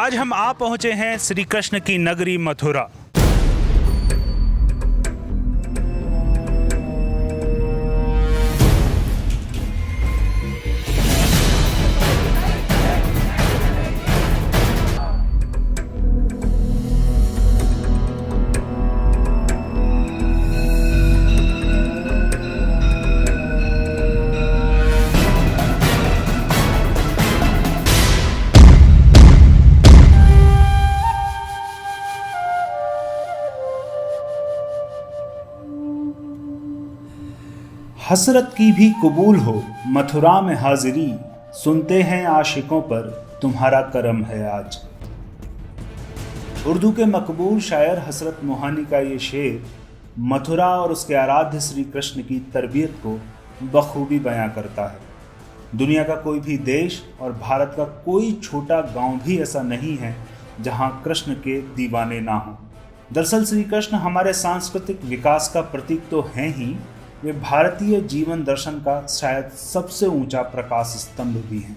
आज हम आ पहुंचे हैं श्री कृष्ण की नगरी मथुरा। हसरत की भी कबूल हो मथुरा में हाजिरी, सुनते हैं आशिकों पर तुम्हारा करम है आज। उर्दू के मकबूल शायर हसरत मोहानी का ये शेर मथुरा और उसके आराध्य श्री कृष्ण की तरबियत को बखूबी बयां करता है। दुनिया का कोई भी देश और भारत का कोई छोटा गांव भी ऐसा नहीं है जहां कृष्ण के दीवाने ना हों। दरअसल श्री कृष्ण हमारे सांस्कृतिक विकास का प्रतीक तो हैं ही, वे भारतीय जीवन दर्शन का शायद सबसे ऊंचा प्रकाश स्तंभ भी हैं।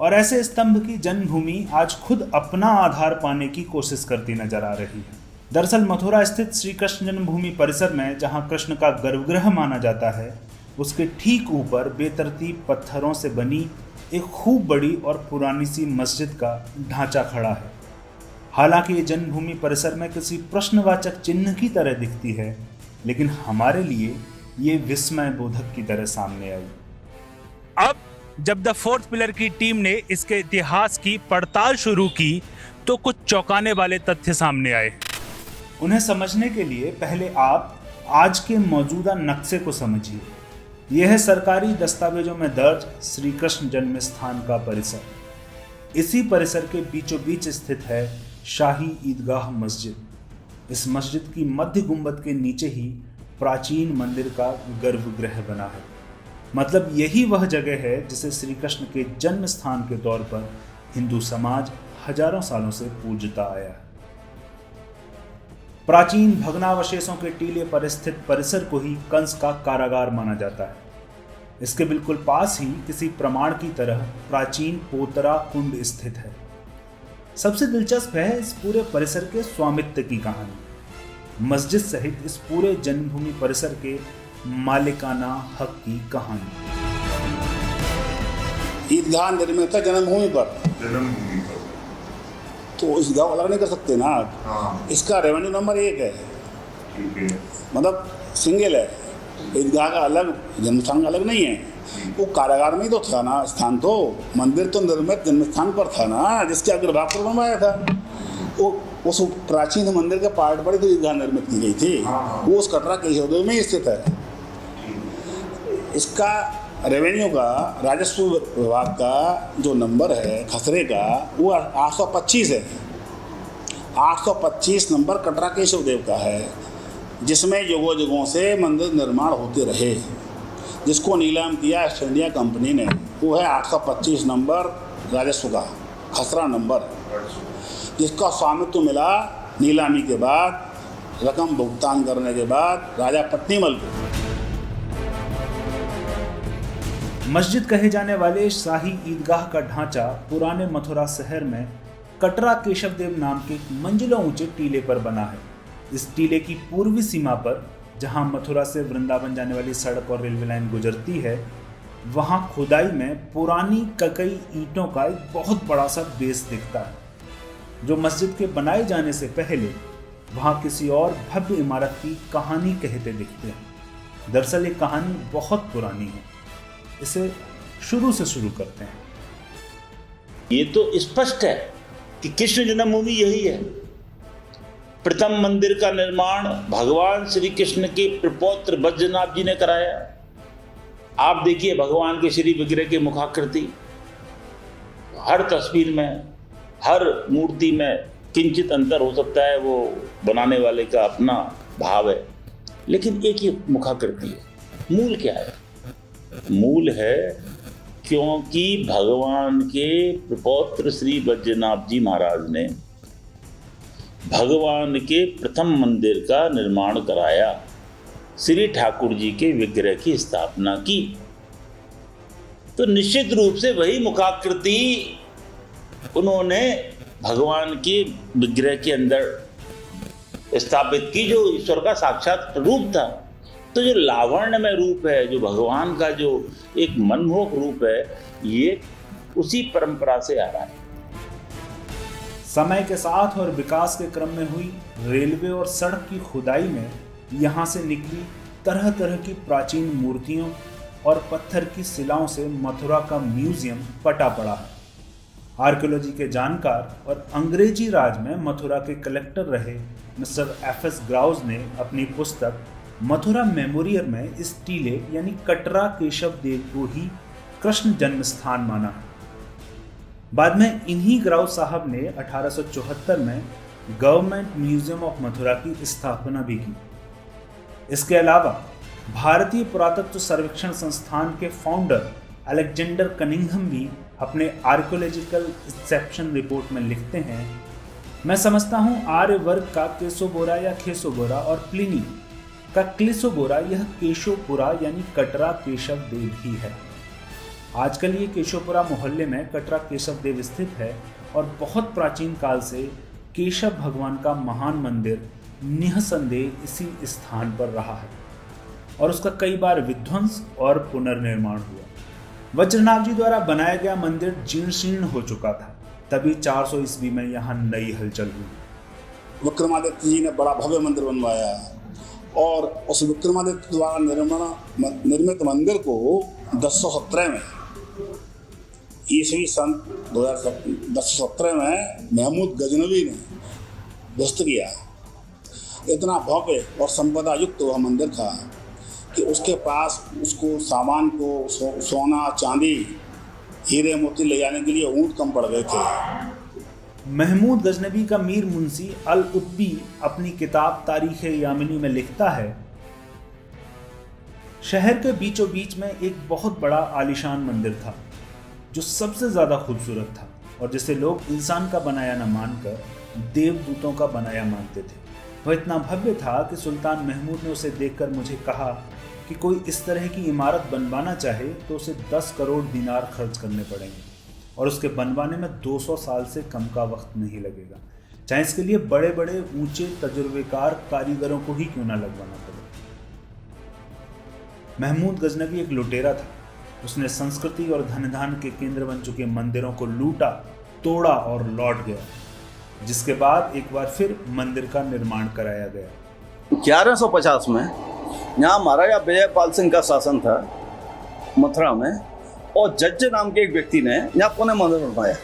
और ऐसे स्तंभ की जन्मभूमि आज खुद अपना आधार पाने की कोशिश करती नजर आ रही है। दरअसल मथुरा स्थित श्री कृष्ण जन्मभूमि परिसर में जहां कृष्ण का गर्भगृह माना जाता है, उसके ठीक ऊपर बेतरतीब पत्थरों से बनी एक खूब बड़ी और पुरानी सी मस्जिद का ढांचा खड़ा है। हालांकि ये जन्मभूमि परिसर में किसी प्रश्नवाचक चिन्ह की तरह दिखती है, लेकिन हमारे लिए ये विस्मय बोधक की तरह सामने आई। अब जब द फोर्थ पिलर की टीम ने इसके इतिहास की पड़ताल शुरू की तो कुछ चौंकाने वाले तथ्य सामने आए। उन्हें समझने के लिए पहले आप आज के मौजूदा नक्शे को समझिए। यह है सरकारी दस्तावेजों में दर्ज श्री कृष्ण जन्म स्थान का परिसर। इसी परिसर के बीचों बीच स्थित है शाही ईदगाह मस्जिद। इस मस्जिद की मध्य गुंबद के नीचे ही प्राचीन मंदिर का गर्भगृह बना है। मतलब यही वह जगह है जिसे श्री कृष्ण के जन्म स्थान के तौर पर हिंदू समाज हजारों सालों से पूजता आया है। प्राचीन भग्नावशेषों के टीले पर स्थित परिसर को ही कंस का कारागार माना जाता है। इसके बिल्कुल पास ही किसी प्रमाण की तरह प्राचीन पोतरा कुंड स्थित है। सबसे दिलचस्प है इस पूरे परिसर के स्वामित्व की कहानी। मस्जिद सहित इस पूरे जन्मभूमि परिसर के मालिकाना हक की कहानी। ईदगाह निर्मित है जन्मभूमि पर, तो इस गाँव अलग नहीं कर सकते ना। हाँ। इसका रेवेन्यू नंबर 1 है, मतलब सिंगल है। ईदगाह का अलग, जन्मस्थान का अलग नहीं है। वो कारागार में ही तो था ना स्थान, तो मंदिर तो निर्मित जन्मस्थान पर था ना, जिसके अग्रभाग पर बनवाया था। वो उस प्राचीन मंदिर के पार्ट पर ही तो ईदगाह निर्मित की गई थी। वो उस कटरा केशवदेव में स्थित है। इसका रेवेन्यू का, राजस्व विभाग का जो नंबर है खसरे का, वो 825 है। 825 नंबर कटरा केशवदेव का है, जिसमें युगों युगों से मंदिर निर्माण होते रहे। जिसको नीलाम किया ईस्ट इंडिया कंपनी ने, वो है 825 नंबर राजस्व का खसरा नंबर, जिसका स्वामित्व मिला नीलामी के बाद, रकम भुगतान करने के बाद राजा पत्नीमल को। मस्जिद कहे जाने वाले शाही ईदगाह का ढांचा पुराने मथुरा शहर में कटरा केशवदेव नाम के मंजिलों ऊंचे टीले पर बना है। इस टीले की पूर्वी सीमा पर, जहां मथुरा से वृंदावन जाने वाली सड़क और रेलवे लाइन गुजरती है, वहां खुदाई में पुरानी ककई ईंटों का एक बहुत बड़ा सा बेस दिखता है, जो मस्जिद के बनाए जाने से पहले वहां किसी और भव्य इमारत की कहानी कहते दिखते हैं। दरअसल ये कहानी बहुत पुरानी है। इसे शुरू से शुरू करते हैं। ये तो स्पष्ट है कि कृष्ण जन्मभूमि यही है। प्रथम मंदिर का निर्माण भगवान श्री कृष्ण के प्रपौत्र बैजनाथ जी ने कराया। आप देखिए भगवान के श्री विग्रह की मुखाकृति, हर तस्वीर में, हर मूर्ति में किंचित अंतर हो सकता है, वो बनाने वाले का अपना भाव है, लेकिन एक ही मुखाकृति है। मूल क्या है? मूल है क्योंकि भगवान के प्रपौत्र श्री बैजनाथ जी महाराज ने भगवान के प्रथम मंदिर का निर्माण कराया, श्री ठाकुर जी के विग्रह की स्थापना की, तो निश्चित रूप से वही मुखाकृति उन्होंने भगवान की विग्रह के अंदर स्थापित की, जो ईश्वर का साक्षात रूप था। तो जो लावण्यमय रूप है, जो भगवान का जो एक मनमोहक रूप है, ये उसी परंपरा से आ रहा है। समय के साथ और विकास के क्रम में हुई रेलवे और सड़क की खुदाई में यहाँ से निकली तरह तरह की प्राचीन मूर्तियों और पत्थर की शिलाओं से मथुरा का म्यूजियम पटा पड़ा है। आर्कियोलॉजी के जानकार और अंग्रेजी राज में मथुरा के कलेक्टर रहे मिस्टर एफ.एस. ग्राउज ने अपनी पुस्तक मथुरा मेमोरियल में इस टीले यानी कटरा केशव देव को ही कृष्ण जन्म स्थान माना है। बाद में इन्हीं ग्राउज साहब ने 1874 में गवर्नमेंट म्यूजियम ऑफ मथुरा की स्थापना भी की। इसके अलावा भारतीय पुरातत्व सर्वेक्षण संस्थान के फाउंडर अलेक्जेंडर कनिंघम भी अपने आर्कियोलॉजिकल इंसेप्शन रिपोर्ट में लिखते हैं, मैं समझता हूँ आर्यवर्ग का केसोबोरा या खेसोबोरा और प्लिनी का क्लिसोबोरा यह केशोपुरा यानी कटरा केशव देव ही है। आजकल ये केशोपुरा मोहल्ले में कटरा केशव देव स्थित है और बहुत प्राचीन काल से केशव भगवान का महान मंदिर निःसंदेह इसी स्थान पर रहा है और उसका कई बार विध्वंस और पुनर्निर्माण हुआ। वज्रनाभ जी द्वारा बनाया गया मंदिर जीर्ण शीर्ण हो चुका था, तभी 400 ईस्वी में यहाँ नई हलचल हुई। विक्रमादित्य जी ने बड़ा भव्य मंदिर बनवाया और उस विक्रमादित्य द्वारा निर्मित मंदिर को 1017 में ईस्वी सन 1017 में महमूद गजनवी ने ध्वस्त किया। इतना भव्य और संपदा युक्त वह मंदिर था कि उसके पास उसको सामान को सोना चांदी हीरे मोती ले जाने के लिए ऊंट कम पड़ गए थे। महमूद गजनवी का मीर मुंशी अल उत्बी अपनी किताब तारीख यामिनी में लिखता है, शहर के बीचों बीच में एक बहुत बड़ा आलीशान मंदिर था जो सबसे ज्यादा खूबसूरत था और जिसे लोग इंसान का बनाया न मानकर देवदूतों का बनाया मानते थे। वह इतना भव्य था कि सुल्तान महमूद ने उसे देखकर मुझे कहा कि कोई इस तरह की इमारत बनवाना चाहे तो उसे 10 करोड़ दिनार खर्च करने पड़ेंगे और उसके बनवाने में 200 साल से कम का वक्त नहीं लगेगा, चाहे इसके लिए बड़े बड़े ऊंचे तजुर्बेकार कारीगरों को ही क्यों ना लगवाना पड़े। महमूद गजनवी एक लुटेरा था। उसने संस्कृति और धन के केंद्र बन चुके मंदिरों को लूटा, तोड़ा और लौट गया, जिसके बाद एक बार फिर मंदिर का निर्माण कराया गया। 1150 में यहाँ महाराजा विजयपाल सिंह का शासन था मथुरा में और जज्ज नाम के एक व्यक्ति ने यहाँ पुनः मंदिर बनवाया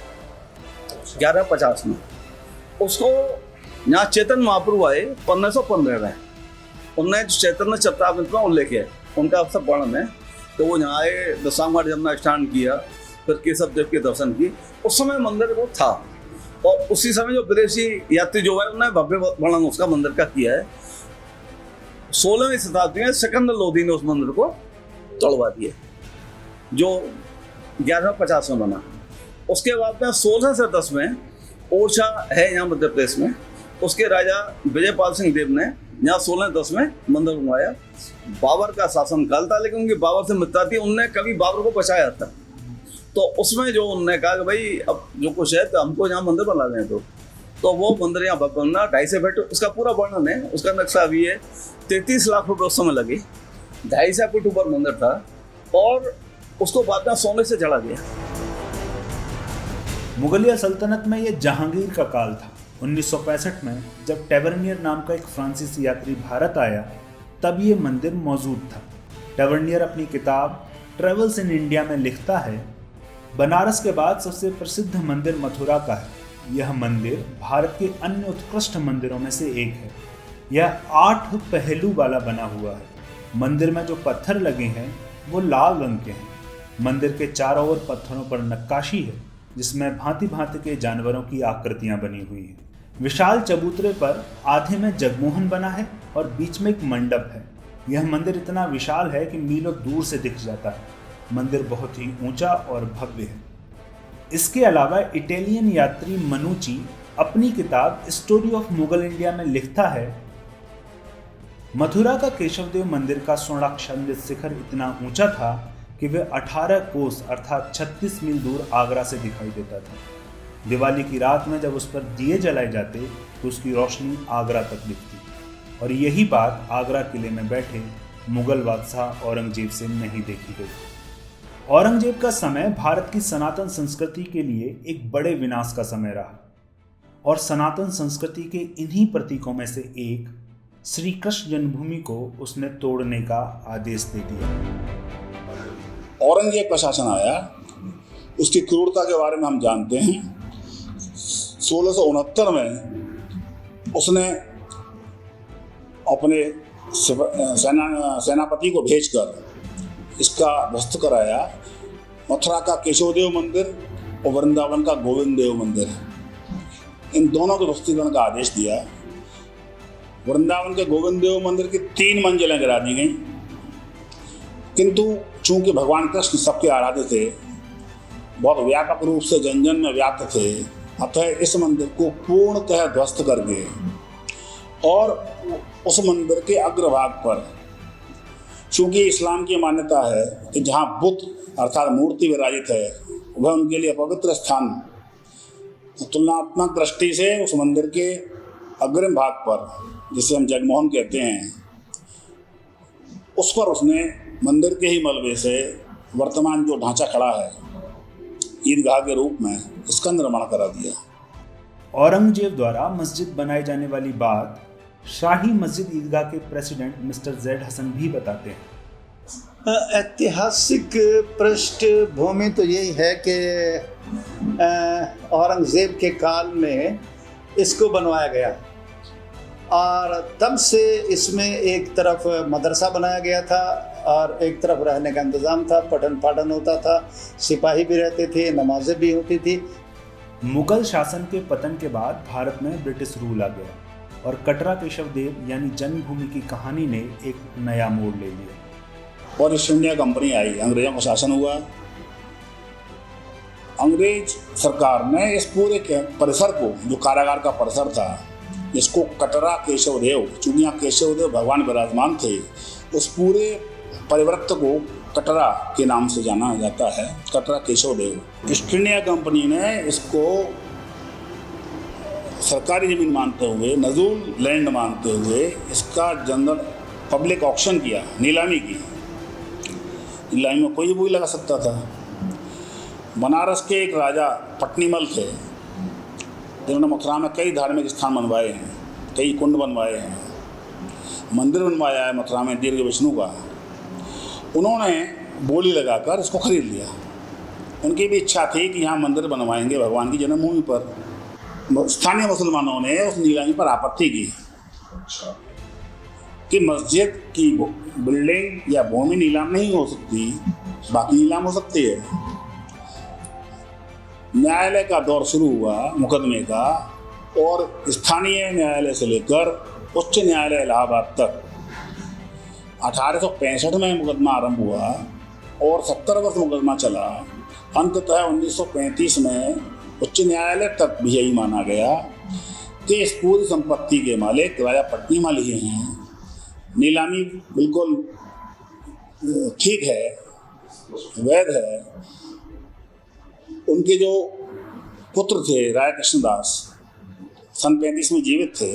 1150 में। उसको यहाँ चैतन्य महाप्रभु आए 1515 में, उनने चैतन्य चरितामृत में उल्लेख है, उनका सब वर्णन है। तो वो यहाँ आए, दशांग जमुना स्नान किया, फिर केशव देव के दर्शन की। उस समय मंदिर वो था और उसी समय जो विदेशी यात्री जो है उन्होंने भव्य वर्णन उसका मंदिर का किया है। 16वीं शताब्दी में सिकंदर लोधी ने उस मंदिर को तोड़वा दिया जो 1150 में बना। उसके बाद में 16 से 10 में ओरछा है यहाँ मध्य प्रदेश में, उसके राजा विजयपाल सिंह देव ने यहाँ 16-10 में मंदिर बनवाया। बाबर का शासन काल था, लेकिन उनकी बाबर से मित्रता थी, उनने कभी बाबर को बचाया था। तो उसमें जो उन्होंने कहा कि भाई अब जो कुछ है तो हमको यहाँ मंदिर बना दें, तो वो मंदिर यहाँ बनना 250 फीट, उसका पूरा वर्णन है, उसका नक्शा भी है। 33 लाख रुपए उस समय लगे, 250 फीट ऊपर मंदिर था और उसको बाद में सोने से जड़ा गया। मुगलिया सल्तनत में यह जहांगीर का काल था। 1965 में जब टेवर्नियर नाम का एक फ्रांसीसी यात्री भारत आया तब ये मंदिर मौजूद था। टेवर्नियर अपनी किताब ट्रेवल्स इन इंडिया में लिखता है, बनारस के बाद सबसे प्रसिद्ध मंदिर मथुरा का है। यह मंदिर भारत के अन्य उत्कृष्ट मंदिरों में से एक है। यह 8 पहलू वाला बना हुआ है। मंदिर में जो पत्थर लगे हैं वो लाल रंग के हैं। मंदिर के चारों ओर पत्थरों पर नक्काशी है जिसमें भांति भांति के जानवरों की आकृतियां बनी हुई हैं। विशाल चबूतरे पर आधे में जगमोहन बना है और बीच में एक मंडप है। यह मंदिर इतना विशाल है कि मीलों दूर से दिख जाता है। मंदिर बहुत ही ऊंचा और भव्य है। इसके अलावा इटालियन यात्री मनुची अपनी किताब स्टोरी ऑफ मुगल इंडिया में लिखता है, मथुरा का केशवदेव मंदिर का स्वर्णाक्षरित शिखर इतना ऊंचा था कि वह 18 कोस अर्थात 36 मील दूर आगरा से दिखाई देता था। दिवाली की रात में जब उस पर दिए जलाए जाते तो उसकी रोशनी आगरा तक दिखती। और यही बात आगरा किले में बैठे मुगल बादशाह औरंगजेब से नहीं देखी गई। औरंगजेब का समय भारत की सनातन संस्कृति के लिए एक बड़े विनाश का समय रहा और सनातन संस्कृति के इन्हीं प्रतीकों में से एक श्री कृष्ण जन्मभूमि को उसने तोड़ने का आदेश दे दिया। औरंगजेब का शासन आया, उसकी क्रूरता के बारे में हम जानते हैं। 1669 में उसने अपने सेनापति को भेजकर इसका ध्वस्त कराया। मथुरा का केशवदेव मंदिर और वृंदावन का गोविंद देव मंदिर, इन दोनों के ध्वस्तीकरण का आदेश दिया। वृंदावन के गोविंद देव मंदिर की 3 मंजिलें गिरा दी गई, किंतु चूंकि भगवान कृष्ण सबके आराध्य थे, बहुत व्यापक रूप से जन जन में व्याप्त थे, अतः इस मंदिर को पूर्णतः ध्वस्त करके और उस मंदिर के अग्रभाग पर, चूंकि इस्लाम की मान्यता है कि जहाँ बुद्ध अर्थात मूर्ति विराजित है वह उनके लिए पवित्र स्थान, तुलनात्मक दृष्टि से उस मंदिर के अग्रिम भाग पर, जिसे हम जगमोहन कहते हैं, उस पर उसने मंदिर के ही मलबे से वर्तमान जो ढांचा खड़ा है ईदगाह के रूप में, इसका निर्माण करा दिया। औरंगजेब द्वारा मस्जिद बनाए जाने वाली बात शाही मस्जिद ईदगाह के प्रेसिडेंट मिस्टर जेड हसन भी बताते हैं। ऐतिहासिक पृष्ठभूमि तो यही है कि औरंगज़ेब के काल में इसको बनवाया गया और तब से इसमें एक तरफ मदरसा बनाया गया था और एक तरफ रहने का इंतज़ाम था, पठन पाठन होता था, सिपाही भी रहते थे, नमाजें भी होती थी। मुगल शासन के पतन के बाद भारत में ब्रिटिश रूल आ गया और कटरा केशवदेव यानी जन्मभूमि की कहानी ने एक नया मोड़ ले लिया और ईस्ट इंडिया कंपनी आई, अंग्रेजों का शासन हुआ। अंग्रेज सरकार ने इस पूरे परिसर को, जो कारागार का परिसर था, जिसको कटरा केशवदेव, चूंकि यहाँ केशवदेव भगवान विराजमान थे, उस पूरे परिवृत्त को कटरा के नाम से जाना जाता है, Katra Kesavadev. East India company ने इसको सरकारी ज़मीन मानते हुए, नजूल लैंड मानते हुए, इसका जनरल पब्लिक ऑक्शन किया, नीलामी की। नीलामी में कोई भी लगा सकता था। बनारस के एक राजा पटनीमल थे, जिन्होंने मथुरा में कई धार्मिक स्थान बनवाए हैं, कई कुंड बनवाए हैं, मंदिर बनवाया है मथुरा में दीर्घ विष्णु का। उन्होंने बोली लगाकर इसको खरीद लिया। उनकी भी इच्छा थी कि यहाँ मंदिर बनवाएंगे भगवान की जन्मभूमि पर। स्थानीय मुसलमानों ने उस नीलामी पर आपत्ति की कि मस्जिद की बिल्डिंग या भूमि नीलाम नहीं हो सकती, बाकी नीलाम हो सकती है। न्यायालय का दौर शुरू हुआ मुकदमे का, और स्थानीय न्यायालय से लेकर उच्च न्यायालय इलाहाबाद तक 1865 में मुकदमा आरंभ हुआ और 70 वर्ष मुकदमा चला। अंततः 1935 में उच्च न्यायालय तक भी यही माना गया कि इस पूरी संपत्ति के मालिक राजा पटनीमल ही हैं। नीलामी बिल्कुल ठीक है, वैध है। उनके जो पुत्र थे राय कृष्णदास, सन 35 में जीवित थे।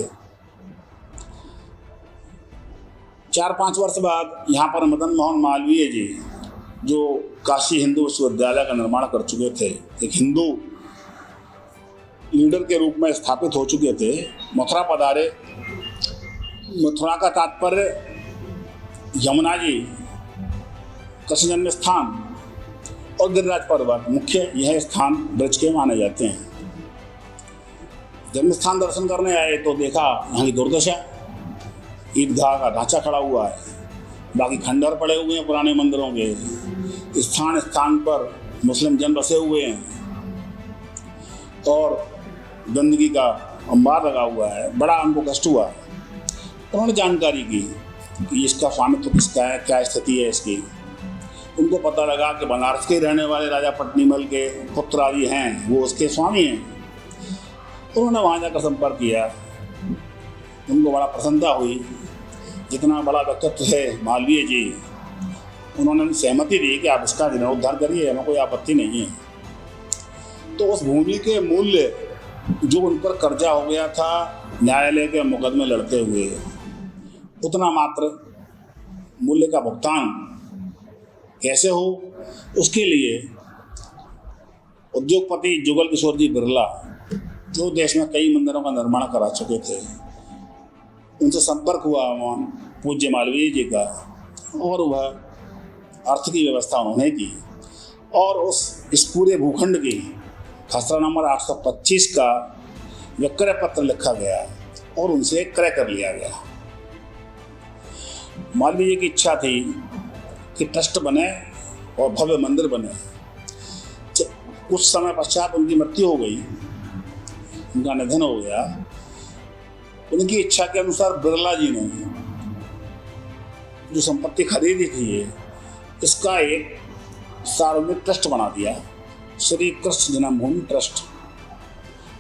4-5 वर्ष बाद यहाँ पर मदन मोहन मालवीय जी, जो काशी हिंदू विश्वविद्यालय का निर्माण कर चुके थे, एक हिंदू लीडर के रूप में स्थापित हो चुके थे, मथुरा पधारे। मथुरा का तात्पर्य यमुना जी, कृष्ण जन्म स्थान और गिरिराज पर्वत, मुख्य यह स्थान ब्रज के माने जाते हैं। जन्म स्थान दर्शन करने आए तो देखा यहाँ की दुर्दशा, ईदगाह का ढांचा खड़ा हुआ है, बाकी खंडहर पड़े हुए हैं पुराने मंदिरों के, स्थान स्थान पर मुस्लिम जन बसे हुए हैं और गंदगी का अंबार लगा हुआ है। बड़ा उनको कष्ट हुआ। उन्होंने जानकारी की कि इसका स्वामित्व किसका है, क्या स्थिति है इसकी। उनको पता लगा कि बनारस के रहने वाले राजा पटनीमल के पुत्र आदि हैं, वो उसके स्वामी हैं। उन्होंने वहाँ जाकर संपर्क किया। उनको बड़ा प्रसन्नता हुई, जितना बड़ा व्यक्तित्व है मालवीय जी। उन्होंने सहमति दी कि आप इसका जीर्णोद्धार करिए, हमें कोई आपत्ति नहीं है। तो उस भूमि के मूल्य जो उन पर कर्जा हो गया था न्यायालय के मुकदमे लड़ते हुए, उतना मात्र मूल्य का भुगतान कैसे हो, उसके लिए उद्योगपति जुगल किशोर जी बिरला, जो देश में कई मंदिरों का निर्माण करा चुके थे, उनसे संपर्क हुआ पूज्य मालवीय जी का, और वह अर्थ की व्यवस्था उन्होंने की और इस पूरे भूखंड की खसरा नंबर 825 का विक्रय पत्र लिखा गया और उनसे क्रय कर लिया गया। मालवीय जी की इच्छा थी कि ट्रस्ट बने और भव्य मंदिर बने। कुछ समय पश्चात उनकी मृत्यु हो गई, उनका निधन हो गया। उनकी इच्छा के अनुसार बिरला जी ने जो संपत्ति खरीदी थी, इसका एक सार्वजनिक ट्रस्ट बना दिया, श्री कृष्ण जन्मभूमि ट्रस्ट,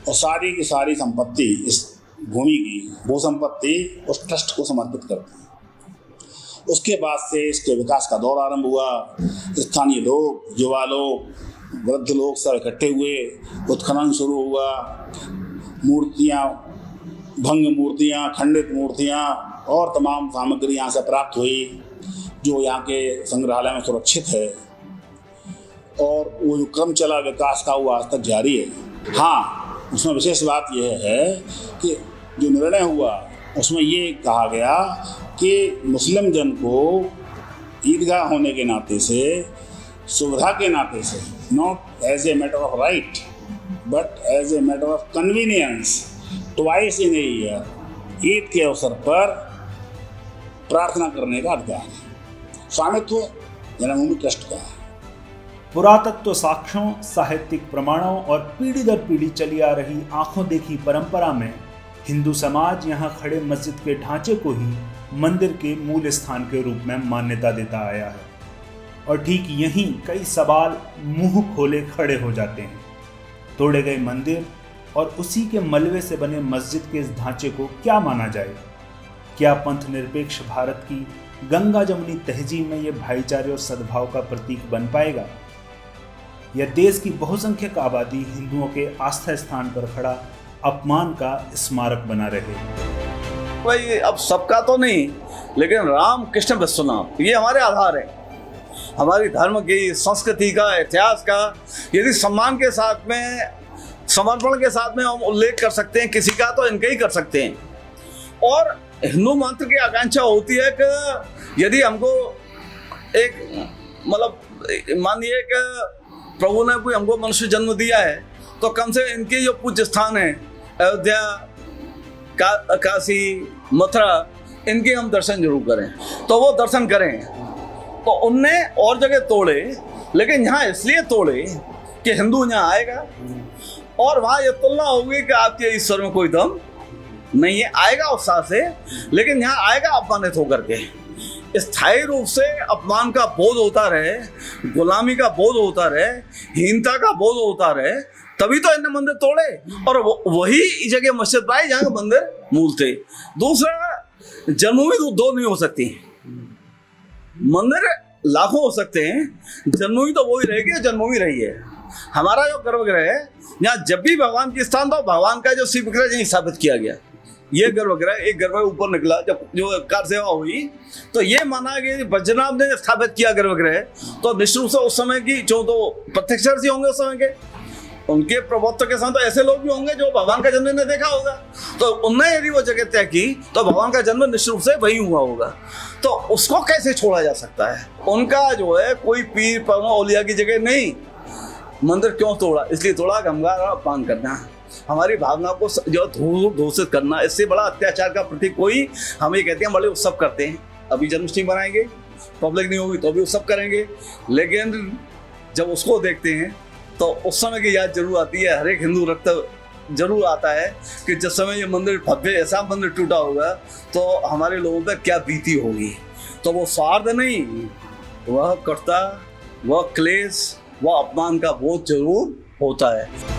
और सारी की सारी संपत्ति, इस भूमि की वो संपत्ति उस ट्रस्ट को समर्पित कर दी। उसके बाद से इसके विकास का दौर आरंभ हुआ। स्थानीय लोग, युवा लोग, वृद्ध लोग सब इकट्ठे हुए, उत्खनन शुरू हुआ, मूर्तियाँ, भंग मूर्तियाँ, खंडित मूर्तियाँ और तमाम सामग्री यहाँ से प्राप्त हुई, जो यहाँ के संग्रहालय में सुरक्षित है, और वो जो क्रम चला विकास का वो आज तक जारी है। हाँ, उसमें विशेष बात यह है कि जो निर्णय हुआ उसमें ये कहा गया कि मुस्लिम जन को ईदगाह होने के नाते से, सुविधा के नाते से, not as a matter of right but as a matter of convenience, twice in a year, Eid के अवसर पर प्रार्थना करने का अधिकार है। स्वामित्व जन्मभूमि ट्रस्ट का है। पुरातत्व साक्ष्यों, साहित्यिक प्रमाणों और पीढ़ी दर पीढ़ी चली आ रही आंखों देखी परंपरा में हिंदू समाज यहाँ खड़े मस्जिद के ढांचे को ही मंदिर के मूल स्थान के रूप में मान्यता देता आया है, और ठीक यहीं कई सवाल मुंह खोले खड़े हो जाते हैं। तोड़े गए मंदिर और उसी के मलबे से बने मस्जिद के इस ढांचे को क्या माना जाए? क्या पंथ निरपेक्ष भारत की गंगा जमुनी तहजीब में यह भाईचारे और सद्भाव का प्रतीक बन पाएगा, या देश की बहुसंख्यक आबादी हिंदुओं के आस्था स्थान पर खड़ा अपमान का स्मारक बना रहे? भाई अब सबका तो नहीं, लेकिन राम कृष्ण विश्वनाथ ये हमारे आधार है, हमारी धर्म की, संस्कृति का, इतिहास का। यदि सम्मान के साथ में, समर्पण के साथ में हम उल्लेख कर सकते हैं किसी का, तो इनके ही कर सकते हैं। और हिंदू मंत्र की आकांक्षा होती है कि यदि हमको एक मतलब मानिए कि प्रभु ने कोई हमको मनुष्य जन्म दिया है, तो कम से इनके जो पूज्य स्थान है, अयोध्या, काशी, मथुरा, इनके हम दर्शन जरूर करें, तो वो दर्शन करें। तो उनने और जगह तोड़े, लेकिन यहाँ इसलिए तोड़े कि हिंदू यहाँ आएगा और वहाँ ये तुलना होगी कि आपके ईश्वर में कोई दम नहीं है। आएगा उत्साह से, लेकिन यहाँ आएगा अपमानित होकर के। स्थायी रूप से अपमान का बोध होता रहे, गुलामी का बोध होता रहे, हीनता का बोध होता रहे, तभी तो इन्हें मंदिर तोड़े और वही जगह मस्जिद पाई जहाँ के मंदिर मूल थे। दूसरा, जन्मभूमि दो नहीं हो सकती, मंदिर लाखों हो सकते हैं, जन्मभूमि तो वही रहेगी, जन्मभूमि रही है। हमारा जो गर्भगृह है, यहाँ जब भी भगवान की स्थान था, भगवान का जो शिव विग्रह यहीं स्थापित किया गया। ये गर्भगृह, एक गर्भगृह ऊपर निकला, जब जो कार सेवा हुई तो ये माना कि वज्रनाभ ने स्थापित किया गर्भगृह, तो निश्चित रूप से उस समय की जो तो प्रत्यक्षदर्शी होंगे उस समय के, उनके प्रभुत्व के साथ तो ऐसे लोग भी होंगे जो भगवान का जन्म ने देखा होगा, तो उनने यदि वो जगह तय की तो भगवान का जन्म निश्चित रूप से वही हुआ होगा। तो उसको कैसे छोड़ा जा सकता है? उनका जो है कोई पीर परमा औलिया की जगह नहीं। मंदिर क्यों तोड़ा? इसलिए तोड़ा कि हमारा अपमान करना, हमारी भावना को जो दूषित करना, इससे बड़ा अत्याचार का प्रतीक कोई। हम ये कहते हैं बड़े उत्सव करते हैं, अभी जन्माष्टमी बनाएंगे, पब्लिक नहीं होगी तो भी उत्सव करेंगे, लेकिन जब उसको देखते हैं तो उस समय की याद जरूर आती है। हर एक हिंदू रक्त जरूर आता है कि जिस समय ये मंदिर भव्य ऐसा मंदिर टूटा होगा तो हमारे लोगों पर क्या बीती होगी। तो वो स्वार्थ नहीं, वह कटुता, वह क्लेश, वह अपमान का बोध जरूर होता है।